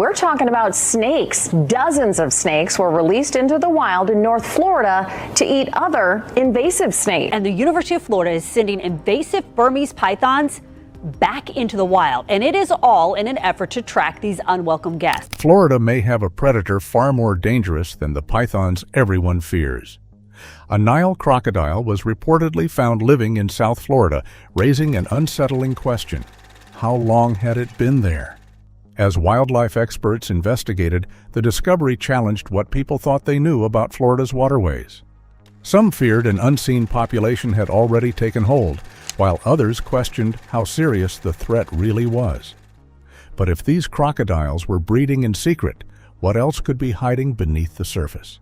we're talking about snakes. Dozens of snakes were released into the wild in North Florida to eat other invasive snakes. And the University of Florida is sending invasive Burmese pythons back into the wild, and it is all in an effort to track these unwelcome guests. Florida may have a predator far more dangerous than the pythons everyone fears. A Nile crocodile was reportedly found living in South Florida, raising an unsettling question. How long had it been there? As wildlife experts investigated, the discovery challenged what people thought they knew about Florida's waterways. Some feared an unseen population had already taken hold, while others questioned how serious the threat really was. But if these crocodiles were breeding in secret, what else could be hiding beneath the surface?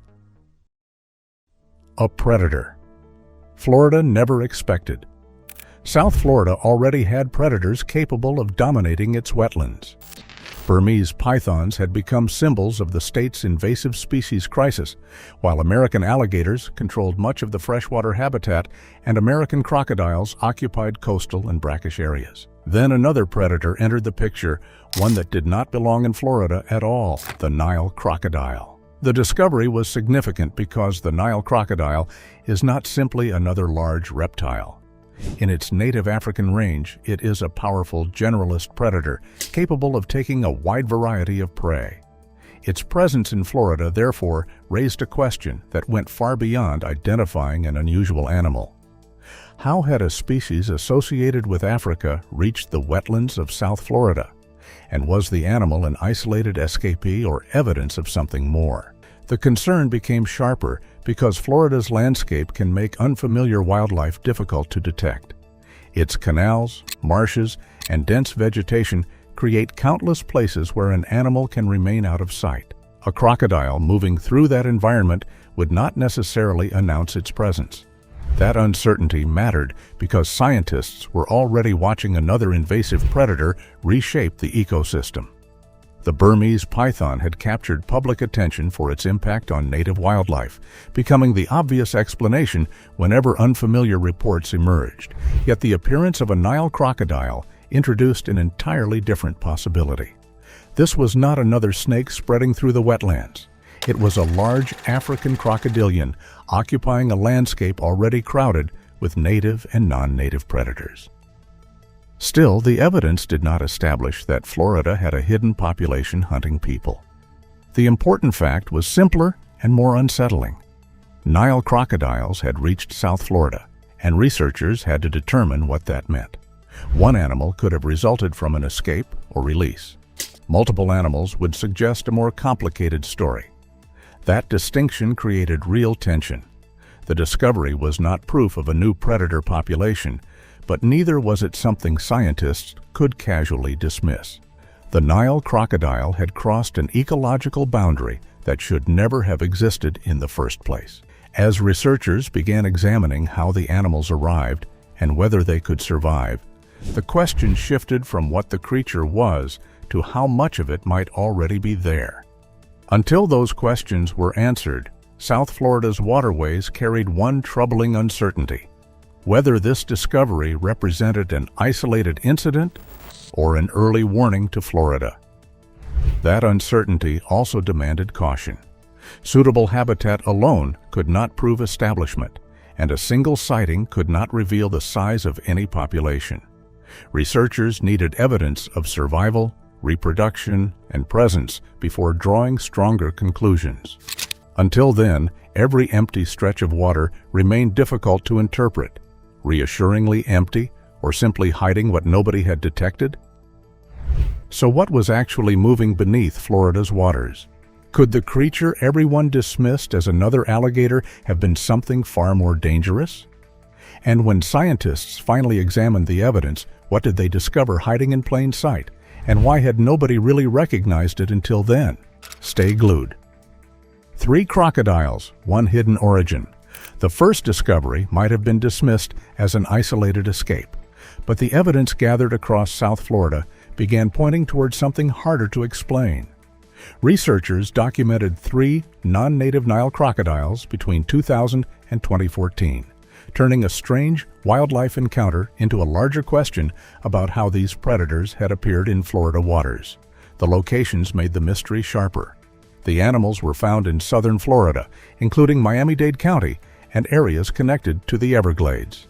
A predator. Florida never expected. South Florida already had predators capable of dominating its wetlands. Burmese pythons had become symbols of the state's invasive species crisis, while American alligators controlled much of the freshwater habitat and American crocodiles occupied coastal and brackish areas. Then another predator entered the picture, one that did not belong in Florida at all, the Nile crocodile. The discovery was significant because the Nile crocodile is not simply another large reptile. In its native African range, it is a powerful generalist predator capable of taking a wide variety of prey. Its presence in Florida, therefore, raised a question that went far beyond identifying an unusual animal. How had a species associated with Africa reached the wetlands of South Florida? And was the animal an isolated escapee or evidence of something more? The concern became sharper because Florida's landscape can make unfamiliar wildlife difficult to detect. Its canals, marshes, and dense vegetation create countless places where an animal can remain out of sight. A crocodile moving through that environment would not necessarily announce its presence. That uncertainty mattered because scientists were already watching another invasive predator reshape the ecosystem. The Burmese python had captured public attention for its impact on native wildlife, becoming the obvious explanation whenever unfamiliar reports emerged. Yet the appearance of a Nile crocodile introduced an entirely different possibility. This was not another snake spreading through the wetlands. It was a large African crocodilian occupying a landscape already crowded with native and non-native predators. Still, the evidence did not establish that Florida had a hidden population hunting people. The important fact was simpler and more unsettling. Nile crocodiles had reached South Florida, and researchers had to determine what that meant. One animal could have resulted from an escape or release. Multiple animals would suggest a more complicated story. That distinction created real tension. The discovery was not proof of a new predator population, but neither was it something scientists could casually dismiss. The Nile crocodile had crossed an ecological boundary that should never have existed in the first place. As researchers began examining how the animals arrived and whether they could survive, the question shifted from what the creature was to how much of it might already be there. Until those questions were answered, South Florida's waterways carried one troubling uncertainty: whether this discovery represented an isolated incident or an early warning to Florida. That uncertainty also demanded caution. Suitable habitat alone could not prove establishment, and a single sighting could not reveal the size of any population. Researchers needed evidence of survival, reproduction, and presence before drawing stronger conclusions. Until then, every empty stretch of water remained difficult to interpret. Reassuringly empty, or simply hiding what nobody had detected? So what was actually moving beneath Florida's waters? Could the creature everyone dismissed as another alligator have been something far more dangerous? And when scientists finally examined the evidence, what did they discover hiding in plain sight? And why had nobody really recognized it until then? Stay glued. 3 crocodiles, 1 hidden origin. The first discovery might have been dismissed as an isolated escape, but the evidence gathered across South Florida began pointing towards something harder to explain. Researchers documented 3 non-native Nile crocodiles between 2000 and 2014, turning a strange wildlife encounter into a larger question about how these predators had appeared in Florida waters. The locations made the mystery sharper. The animals were found in southern Florida, including Miami-Dade County and areas connected to the Everglades.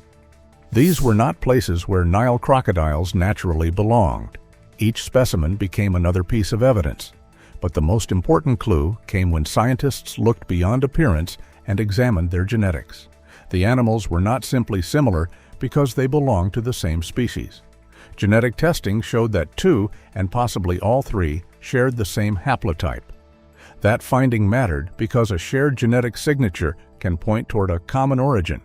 These were not places where Nile crocodiles naturally belonged. Each specimen became another piece of evidence. But the most important clue came when scientists looked beyond appearance and examined their genetics. The animals were not simply similar because they belonged to the same species. Genetic testing showed that 2, and possibly all 3, shared the same haplotype. That finding mattered because a shared genetic signature can point toward a common origin.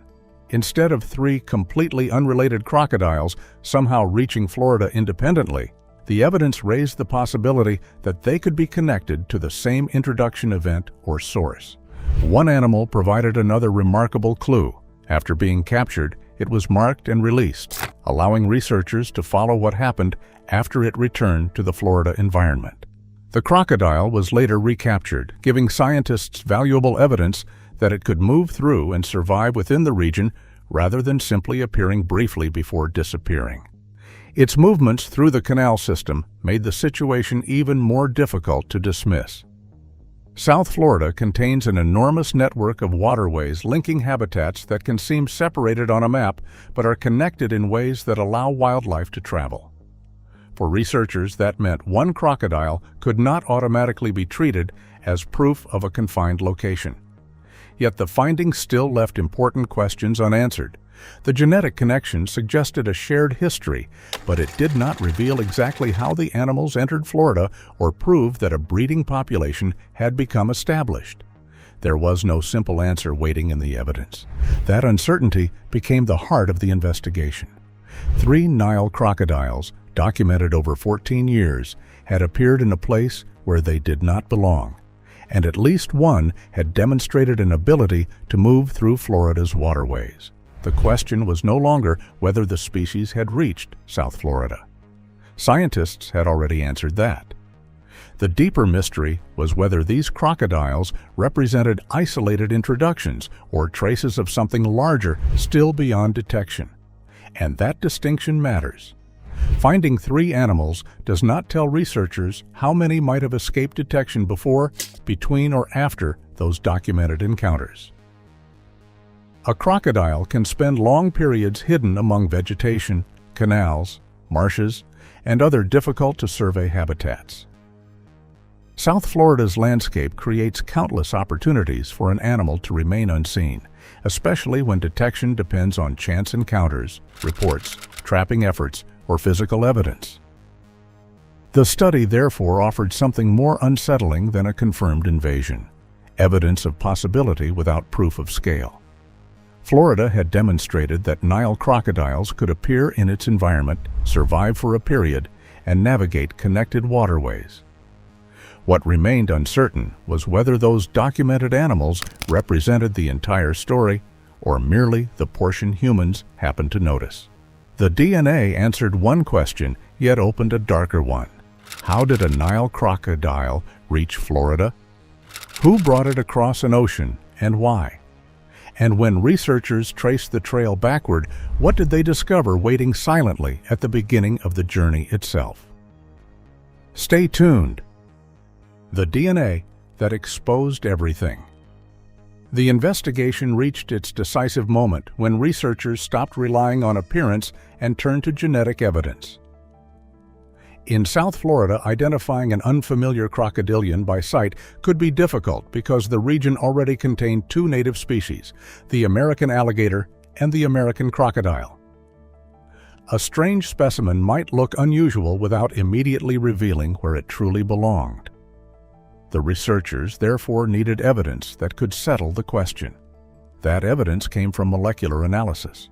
Instead of 3 completely unrelated crocodiles somehow reaching Florida independently, the evidence raised the possibility that they could be connected to the same introduction event or source. One animal provided another remarkable clue. After being captured, it was marked and released, allowing researchers to follow what happened after it returned to the Florida environment. The crocodile was later recaptured, giving scientists valuable evidence that it could move through and survive within the region rather than simply appearing briefly before disappearing. Its movements through the canal system made the situation even more difficult to dismiss. South Florida contains an enormous network of waterways linking habitats that can seem separated on a map but are connected in ways that allow wildlife to travel. For researchers, that meant one crocodile could not automatically be treated as proof of a confined location. Yet the findings still left important questions unanswered. The genetic connection suggested a shared history, but it did not reveal exactly how the animals entered Florida or prove that a breeding population had become established. There was no simple answer waiting in the evidence. That uncertainty became the heart of the investigation. 3 Nile crocodiles, documented over 14 years, had appeared in a place where they did not belong, and at least one had demonstrated an ability to move through Florida's waterways. The question was no longer whether the species had reached South Florida. Scientists had already answered that. The deeper mystery was whether these crocodiles represented isolated introductions or traces of something larger still beyond detection. And that distinction matters. Finding 3 animals does not tell researchers how many might have escaped detection before, between, or after those documented encounters. A crocodile can spend long periods hidden among vegetation, canals, marshes, and other difficult-to-survey habitats. South Florida's landscape creates countless opportunities for an animal to remain unseen, especially when detection depends on chance encounters, reports, trapping efforts, or physical evidence. The study therefore offered something more unsettling than a confirmed invasion: evidence of possibility without proof of scale. Florida had demonstrated that Nile crocodiles could appear in its environment, survive for a period, and navigate connected waterways. What remained uncertain was whether those documented animals represented the entire story or merely the portion humans happened to notice. The DNA answered one question, yet opened a darker one. How did a Nile crocodile reach Florida? Who brought it across an ocean, and why? And when researchers traced the trail backward, what did they discover waiting silently at the beginning of the journey itself? Stay tuned. The DNA that exposed everything. The investigation reached its decisive moment when researchers stopped relying on appearance and turned to genetic evidence. In South Florida, identifying an unfamiliar crocodilian by sight could be difficult because the region already contained 2 native species, the American alligator and the American crocodile. A strange specimen might look unusual without immediately revealing where it truly belonged. The researchers therefore needed evidence that could settle the question. That evidence came from molecular analysis.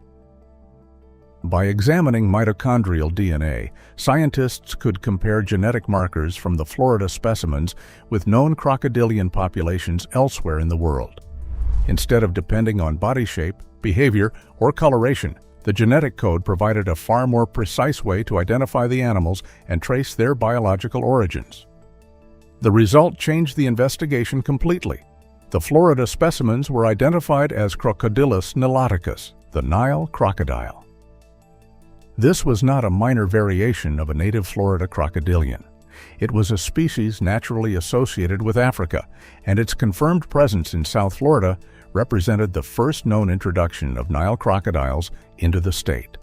By examining mitochondrial DNA, scientists could compare genetic markers from the Florida specimens with known crocodilian populations elsewhere in the world. Instead of depending on body shape, behavior, or coloration, the genetic code provided a far more precise way to identify the animals and trace their biological origins. The result changed the investigation completely. The Florida specimens were identified as Crocodilus niloticus, the Nile crocodile. This was not a minor variation of a native Florida crocodilian. It was a species naturally associated with Africa, and its confirmed presence in South Florida represented the first known introduction of Nile crocodiles into the state.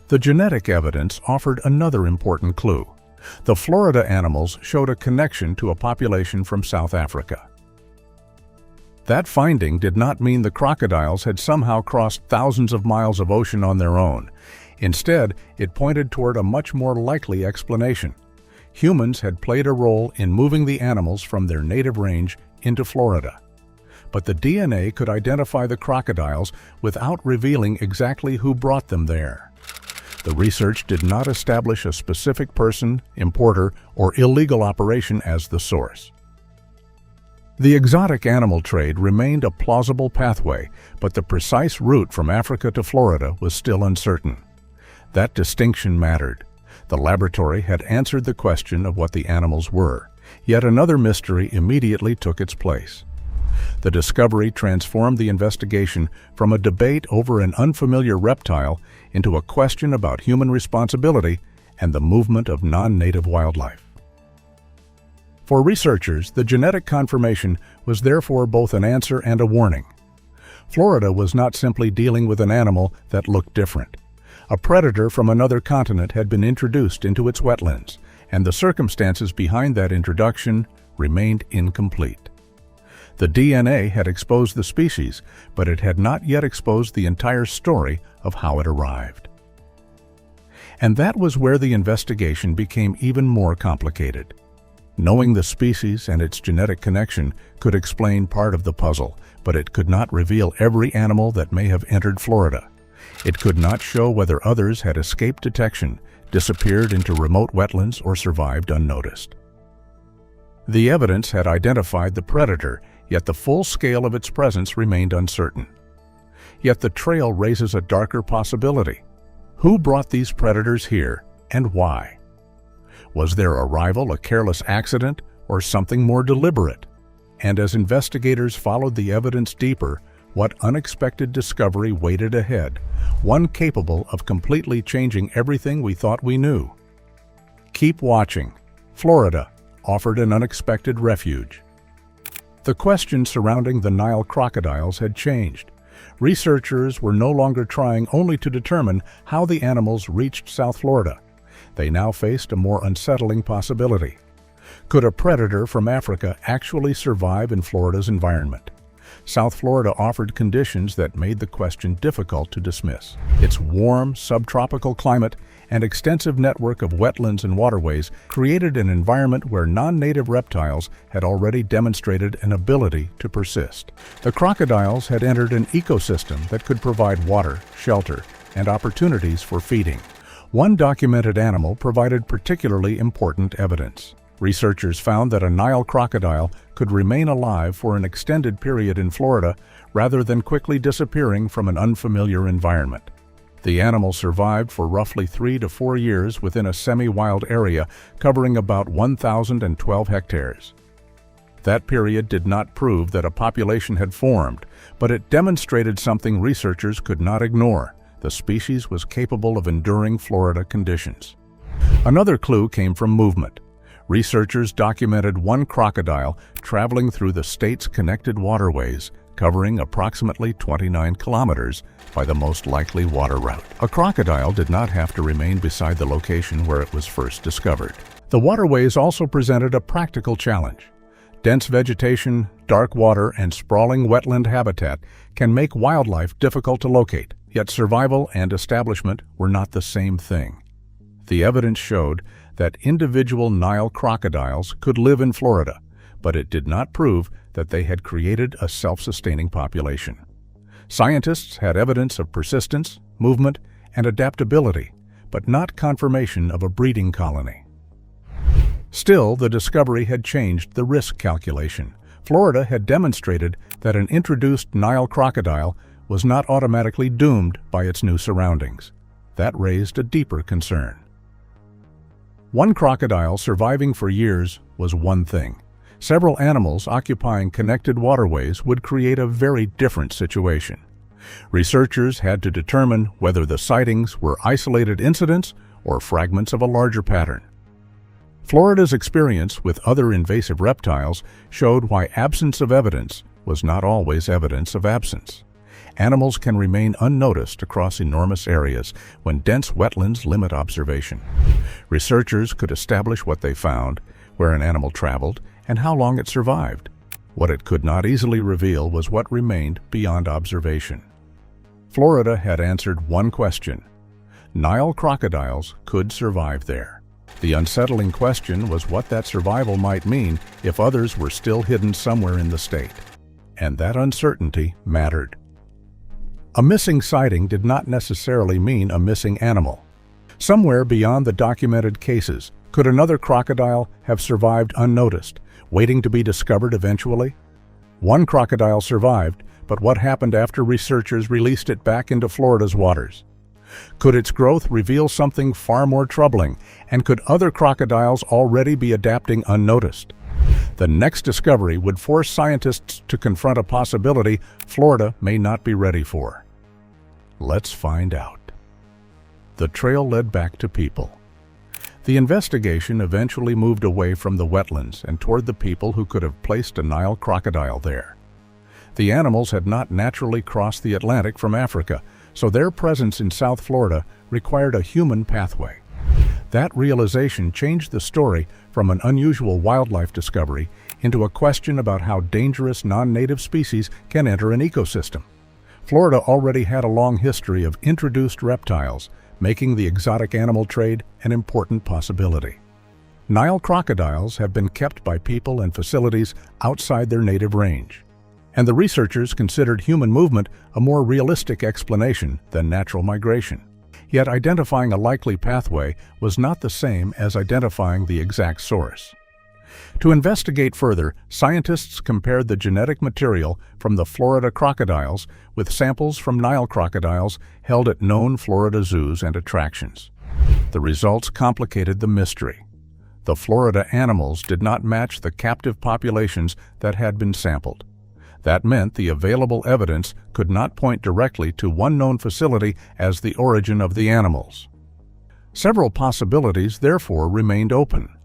The genetic evidence offered another important clue. The Florida animals showed a connection to a population from South Africa. That finding did not mean the crocodiles had somehow crossed thousands of miles of ocean on their own. Instead, it pointed toward a much more likely explanation. Humans had played a role in moving the animals from their native range into Florida. But the DNA could identify the crocodiles without revealing exactly who brought them there. The research did not establish a specific person, importer, or illegal operation as the source. The exotic animal trade remained a plausible pathway, but the precise route from Africa to Florida was still uncertain. That distinction mattered. The laboratory had answered the question of what the animals were, yet another mystery immediately took its place. The discovery transformed the investigation from a debate over an unfamiliar reptile into a question about human responsibility and the movement of non-native wildlife. For researchers, the genetic confirmation was therefore both an answer and a warning. Florida was not simply dealing with an animal that looked different. A predator from another continent had been introduced into its wetlands, and the circumstances behind that introduction remained incomplete. The DNA had exposed the species, but it had not yet exposed the entire story of how it arrived. And that was where the investigation became even more complicated. Knowing the species and its genetic connection could explain part of the puzzle, but it could not reveal every animal that may have entered Florida. It could not show whether others had escaped detection, disappeared into remote wetlands, or survived unnoticed. The evidence had identified the predator, yet the full scale of its presence remained uncertain. Yet the trail raises a darker possibility. Who brought these predators here, and why? Was their arrival a careless accident or something more deliberate? And as investigators followed the evidence deeper, what unexpected discovery waited ahead, one capable of completely changing everything we thought we knew? Keep watching. Florida offered an unexpected refuge. The question surrounding the Nile crocodiles had changed. Researchers were no longer trying only to determine how the animals reached South Florida. They now faced a more unsettling possibility. Could a predator from Africa actually survive in Florida's environment? South Florida offered conditions that made the question difficult to dismiss. Its warm, subtropical climate and extensive network of wetlands and waterways created an environment where non-native reptiles had already demonstrated an ability to persist. The crocodiles had entered an ecosystem that could provide water, shelter, and opportunities for feeding. One documented animal provided particularly important evidence. Researchers found that a Nile crocodile could remain alive for an extended period in Florida rather than quickly disappearing from an unfamiliar environment. The animal survived for roughly 3 to 4 years within a semi-wild area covering about 1,012 hectares. That period did not prove that a population had formed, but it demonstrated something researchers could not ignore. The species was capable of enduring Florida conditions. Another clue came from movement. Researchers documented one crocodile traveling through the state's connected waterways, covering approximately 29 kilometers by the most likely water route. A crocodile did not have to remain beside the location where it was first discovered. The waterways also presented a practical challenge. Dense vegetation, dark water, and sprawling wetland habitat can make wildlife difficult to locate, yet survival and establishment were not the same thing. The evidence showed that individual Nile crocodiles could live in Florida, but it did not prove that they had created a self-sustaining population. Scientists had evidence of persistence, movement, and adaptability, but not confirmation of a breeding colony. Still, the discovery had changed the risk calculation. Florida had demonstrated that an introduced Nile crocodile was not automatically doomed by its new surroundings. That raised a deeper concern. One crocodile surviving for years was one thing. Several animals occupying connected waterways would create a very different situation. Researchers had to determine whether the sightings were isolated incidents or fragments of a larger pattern. Florida's experience with other invasive reptiles showed why absence of evidence was not always evidence of absence. Animals can remain unnoticed across enormous areas when dense wetlands limit observation. Researchers could establish what they found, where an animal traveled, and how long it survived. What it could not easily reveal was what remained beyond observation. Florida had answered one question: Nile crocodiles could survive there. The unsettling question was what that survival might mean if others were still hidden somewhere in the state. And that uncertainty mattered. A missing sighting did not necessarily mean a missing animal. Somewhere beyond the documented cases, could another crocodile have survived unnoticed, waiting to be discovered eventually? One crocodile survived, but what happened after researchers released it back into Florida's waters? Could its growth reveal something far more troubling, and could other crocodiles already be adapting unnoticed? The next discovery would force scientists to confront a possibility Florida may not be ready for. Let's find out. The trail led back to people. The investigation eventually moved away from the wetlands and toward the people who could have placed a Nile crocodile there. The animals had not naturally crossed the Atlantic from Africa, so their presence in South Florida required a human pathway. That realization changed the story from an unusual wildlife discovery into a question about how dangerous non-native species can enter an ecosystem. Florida already had a long history of introduced reptiles, making the exotic animal trade an important possibility. Nile crocodiles have been kept by people and facilities outside their native range, and the researchers considered human movement a more realistic explanation than natural migration. Yet identifying a likely pathway was not the same as identifying the exact source. To investigate further, scientists compared the genetic material from the Florida crocodiles with samples from Nile crocodiles held at known Florida zoos and attractions. The results complicated the mystery. The Florida animals did not match the captive populations that had been sampled. That meant the available evidence could not point directly to one known facility as the origin of the animals. Several possibilities therefore remained open.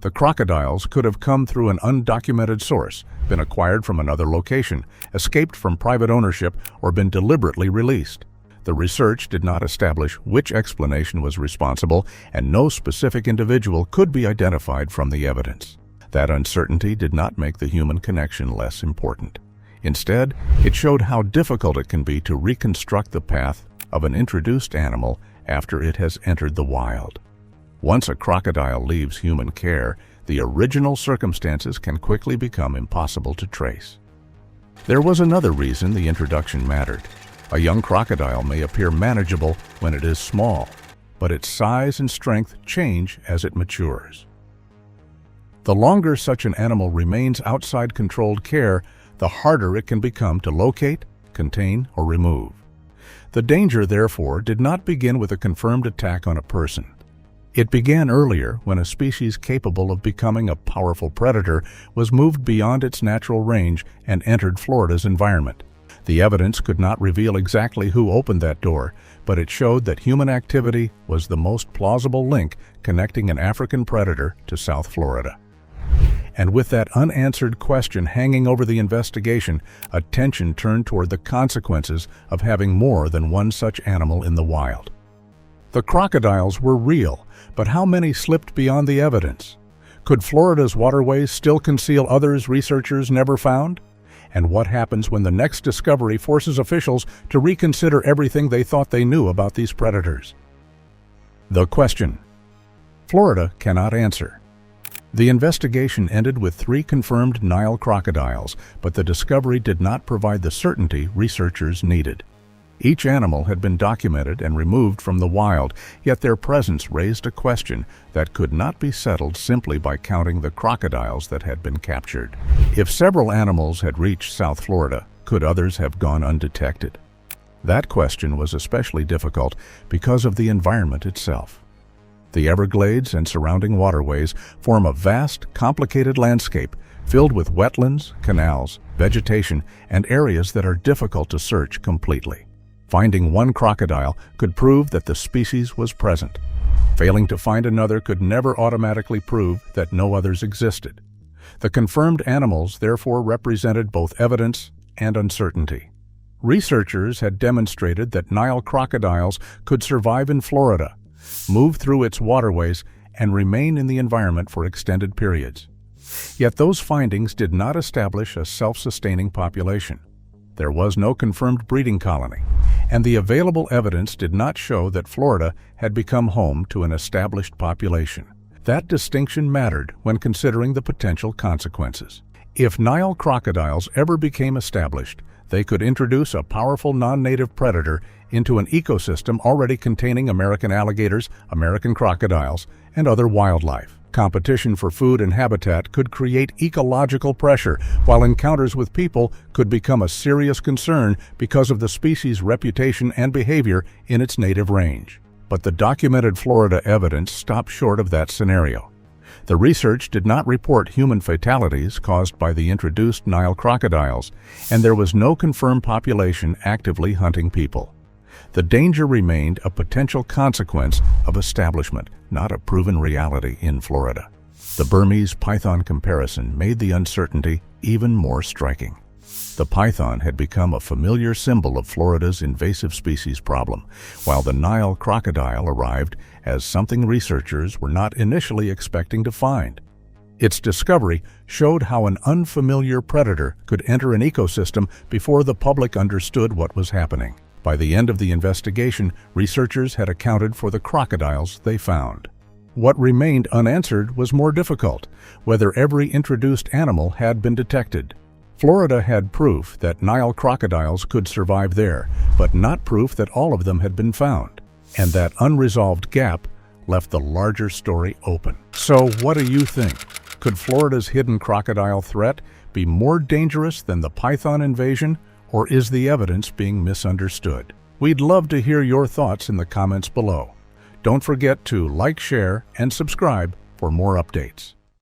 The crocodiles could have come through an undocumented source, been acquired from another location, escaped from private ownership, or been deliberately released. The research did not establish which explanation was responsible, and no specific individual could be identified from the evidence. That uncertainty did not make the human connection less important. Instead, it showed how difficult it can be to reconstruct the path of an introduced animal after it has entered the wild. Once a crocodile leaves human care, the original circumstances can quickly become impossible to trace. There was another reason the introduction mattered. A young crocodile may appear manageable when it is small, but its size and strength change as it matures. The longer such an animal remains outside controlled care, the harder it can become to locate, contain, or remove. The danger, therefore, did not begin with a confirmed attack on a person. It began earlier when a species capable of becoming a powerful predator was moved beyond its natural range and entered Florida's environment. The evidence could not reveal exactly who opened that door, but it showed that human activity was the most plausible link connecting an African predator to South Florida. And with that unanswered question hanging over the investigation, attention turned toward the consequences of having more than one such animal in the wild. The crocodiles were real, but how many slipped beyond the evidence? Could Florida's waterways still conceal others researchers never found? And what happens when the next discovery forces officials to reconsider everything they thought they knew about these predators? The question Florida cannot answer. The investigation ended with 3 confirmed Nile crocodiles, but the discovery did not provide the certainty researchers needed. Each animal had been documented and removed from the wild, yet their presence raised a question that could not be settled simply by counting the crocodiles that had been captured. If several animals had reached South Florida, could others have gone undetected? That question was especially difficult because of the environment itself. The Everglades and surrounding waterways form a vast, complicated landscape filled with wetlands, canals, vegetation, and areas that are difficult to search completely. Finding one crocodile could prove that the species was present. Failing to find another could never automatically prove that no others existed. The confirmed animals therefore represented both evidence and uncertainty. Researchers had demonstrated that Nile crocodiles could survive in Florida, move through its waterways, and remain in the environment for extended periods. Yet those findings did not establish a self-sustaining population. There was no confirmed breeding colony, and the available evidence did not show that Florida had become home to an established population. That distinction mattered when considering the potential consequences. If Nile crocodiles ever became established, they could introduce a powerful non-native predator into an ecosystem already containing American alligators, American crocodiles, and other wildlife. Competition for food and habitat could create ecological pressure, while encounters with people could become a serious concern because of the species' reputation and behavior in its native range. But the documented Florida evidence stopped short of that scenario. The research did not report human fatalities caused by the introduced Nile crocodiles, and there was no confirmed population actively hunting people. The danger remained a potential consequence of establishment, not a proven reality in Florida. The Burmese python comparison made the uncertainty even more striking. The python had become a familiar symbol of Florida's invasive species problem, while the Nile crocodile arrived as something researchers were not initially expecting to find. Its discovery showed how an unfamiliar predator could enter an ecosystem before the public understood what was happening. By the end of the investigation, researchers had accounted for the crocodiles they found. What remained unanswered was more difficult: whether every introduced animal had been detected. Florida had proof that Nile crocodiles could survive there, but not proof that all of them had been found. And that unresolved gap left the larger story open. So what do you think? Could Florida's hidden crocodile threat be more dangerous than the python invasion, or is the evidence being misunderstood? We'd love to hear your thoughts in the comments below. Don't forget to like, share, and subscribe for more updates.